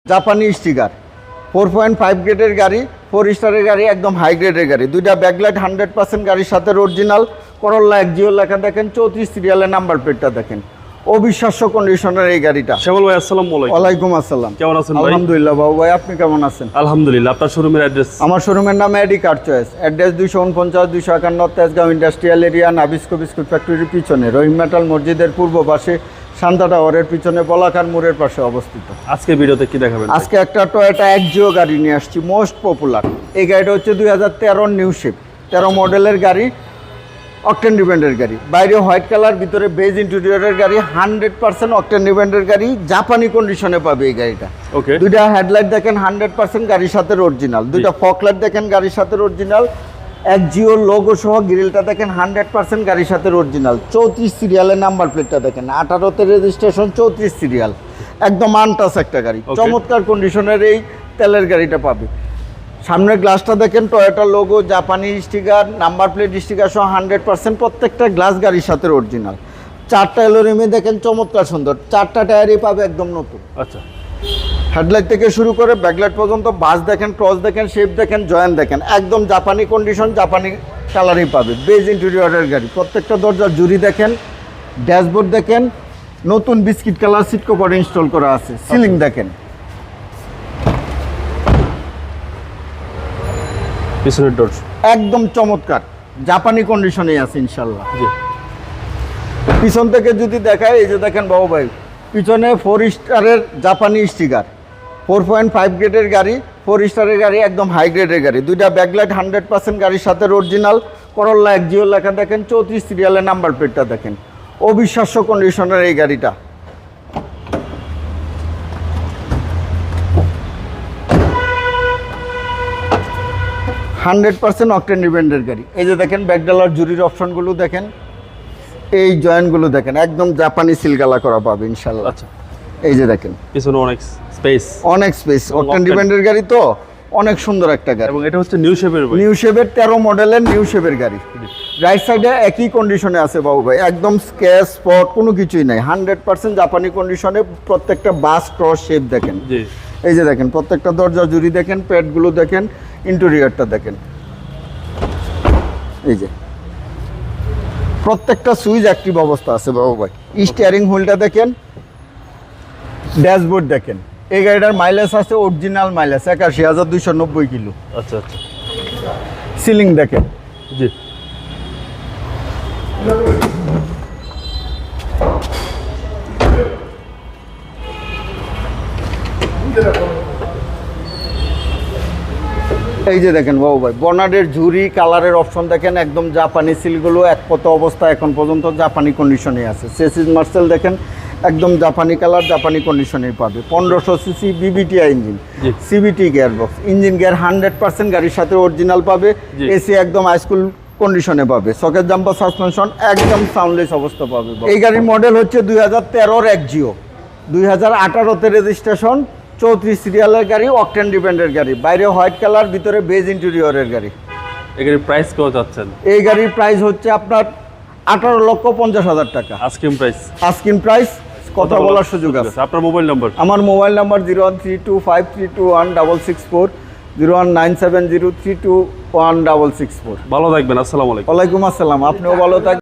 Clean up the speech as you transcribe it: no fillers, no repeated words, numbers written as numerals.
জাপানি স্টিকার 4.5 গ্রেডের গাড়ি, 4 স্টারের গাড়ি, একদম হাই গ্রেডের গাড়ি। দুইটা ব্যাকলাইট 100% গাড়ির সাথে অরিজিনাল। করল্লা একজিও লেখা দেখেন, 34 সিরিয়ালের নাম্বার প্লেটটা দেখেন। অবিশ্বাস্য কন্ডিশনের এই গাড়িটা। শ্যামল ভাই, আসসালামু আলাইকুম। ওয়ালাইকুম আসসালাম। কেমন আছেন ভাই? আলহামদুলিল্লাহ বাবু ভাই, আপনি কেমন আছেন? আলহামদুলিল্লাহ। আপনার শোরুমের অ্যাড্রেস? আমার শোরুমের নাম AD car choice. Address 249-251 Tejgaon industrial area, Nabisco biscuit ফ্যাক্টরির পিছনে, রহিম মেটাল মসজিদের পূর্ব পাশে, শান্তা টাওয়ারের পিছনে, বলাকার মোড়ের পাশে অবস্থিত। আজকে ভিডিওতে কি দেখাবেন? আজকে একটা টয়োটা একজিও গাড়ি নিয়ে আসছি, মোস্ট পপুলার। এই গাড়িটা হচ্ছে 2013 নিউ শেপ, 13 মডেলের গাড়ি, অকটেন ডিপেন্ডের গাড়ি। বাইরে হোয়াইট কালার, ভিতরে বেজ ইন্টেরিয়রের গাড়ি, 100% অকটেন ডিপেন্ডের গাড়ি। জাপানি কন্ডিশনে পাবে এই গাড়িটা। ওকে। দুইটা হেডলাইট দেখেন 100% গাড়ির সাথে অরিজিনাল। দুইটা ফকলাইট দেখেন গাড়ির সাথে অরিজিনাল। এক জিও লোগো সহ গ্রিলটা দেখেন 100% গাড়ির সাথে অরিজিনাল। 34 সিরিয়ালের নাম্বার প্লেটটা দেখেন, 18তে রেজিস্ট্রেশন, 34 সিরিয়াল, একদম আনটাচ একটা গাড়ি। চমৎকার কন্ডিশনের এই তেলের গাড়িটা পাবে। সামনের গ্লাসটা দেখেন টয়োটা লোগো, জাপানি স্টিকার, নাম্বার প্লেট স্টিকার সহ 100% প্রত্যেকটা গ্লাস গাড়ির সাথে অরিজিনাল। 4টা এলোরিমে দেখেন চমৎকার সুন্দর, 4টা টায়ারই পাবে একদম নতুন। আচ্ছা। হেডলাইট থেকে শুরু করে ব্যাকলাইট পর্যন্ত বাস দেখেন, ক্রস দেখেন, শেপ দেখেন, জয়েন্ট দেখেন, একদম জাপানি কন্ডিশন, জাপানি কালারই পাবে। বেজ ইন্টেরিয়রের গাড়ি। প্রত্যেকটা দরজার জুরি দেখেন, ড্যাশবোর্ড দেখেন, নতুন biscuit colour seat cover install করা আছে। সিলিং দেখেন, পিছনের ডোর একদম চমৎকার, জাপানি কন্ডিশনেই আছে ইনশাল্লাহ। জি। পিছন থেকে যদি দেখায়, এই যে দেখেন বাবু ভাই, পিছনে 4 স্টারের জাপানি স্টিকার, 4.5 গ্রেডের গাড়ি, 4 স্টারের গাড়ি, একদম হাই গ্রেডের গাড়ি। দুইটা ব্যাকলাইট 100% গাড়ির সাথে অরিজিনাল। করল্লা একজিও লেখা দেখেন, 34 সিরিয়ালের নাম্বার প্লেটটা দেখেন। অবিশ্বাস্য কন্ডিশনের এই গাড়িটা। হান্ড্রেড পার্সেন্ট অকটেন ডিপেন্ডের গাড়ি। এই যে দেখেন ব্যাকডালার জুরির অপশনগুলো দেখেন, এই জয়েন্টগুলো দেখেন, একদম জাপানি সিলগালা করা পাবে ইনশাল্লাহ। আচ্ছা। এই যে দেখেন পিছনে অনেক স্পেস, অনেক স্পেস, অকটেন ডিপেন্ডের গাড়ি তো, অনেক সুন্দর একটা গাড়ি। এবং এটা হচ্ছে নিউ শেপের ভাই। নিউ শেপের 13 মডেলের নিউ শেপের গাড়ি। রাইট সাইডে একই কন্ডিশনে আছে বাবু ভাই, একদম স্ক্র্যাচ স্পট কোনো কিছুই নাই, 100% জাপানি কন্ডিশনে। প্রত্যেকটা বাস ক্রস শেপ দেখেন। জি। এই যে দেখেন প্রত্যেকটা দরজা জুরি দেখেন, প্যাডগুলো দেখেন, ইন্টেরিয়রটা দেখেন। এই যে প্রত্যেকটা সুইচ অ্যাক্টিভ অবস্থা আছে বাবু ভাই। স্টিয়ারিং হুইলটা দেখেন, ড্যাশবোর্ড দেখেন। এই গাড়িটার মাইলেজ আছে অরিজিনাল মাইলেজ 81,290 কিলো। আচ্ছা আচ্ছা। সিলিং দেখেন। জি। এই যে দেখেন বাবু ভাই, বনারের ঝুরি কালারের অপশন দেখেন, একদম জাপানি সিলগুলো এক পত অবস্থা এখন পর্যন্ত জাপানি কন্ডিশনে আছে। চেসিস মার্সেল দেখেন, একদম জাপানি কালার, জাপানি কন্ডিশনেই পাবে। 1500 CC বিবিটিআই engine, CBT gearbox, engine gear 100% গাড়ির সাথে অরিজিনাল পাবে। এসি একদম হাইস্কুল কন্ডিশনে পাবে। সকেট জাম্পার সাসপেনশন একদম সাউন্ডলেস অবস্থা পাবে। এই গাড়ির মডেল হচ্ছে 2013 একজিও, 2018তে রেজিস্ট্রেশন, 34 সিরিয়ালের গাড়ি, অকটেন ডিপেন্ডের গাড়ি। বাইরে হোয়াইট কালার, ভিতরে বেজ ইন্টেরিয়রের গাড়ি। এই গাড়ির প্রাইস কত যাচ্ছেন? এই গাড়ির প্রাইস হচ্ছে আপনার 18,50,000 টাকা। Asking price. আস্কিং প্রাইস, কথা বলার সুযোগ আছে। আপনার মোবাইল নাম্বার? আমার মোবাইল নাম্বার 0132532164, 0197032164। ভালো থাকবেন। আসসালামু আলাইকুম। ওয়ালাইকুম আসসালাম, আপনিও ভালো থাকবেন।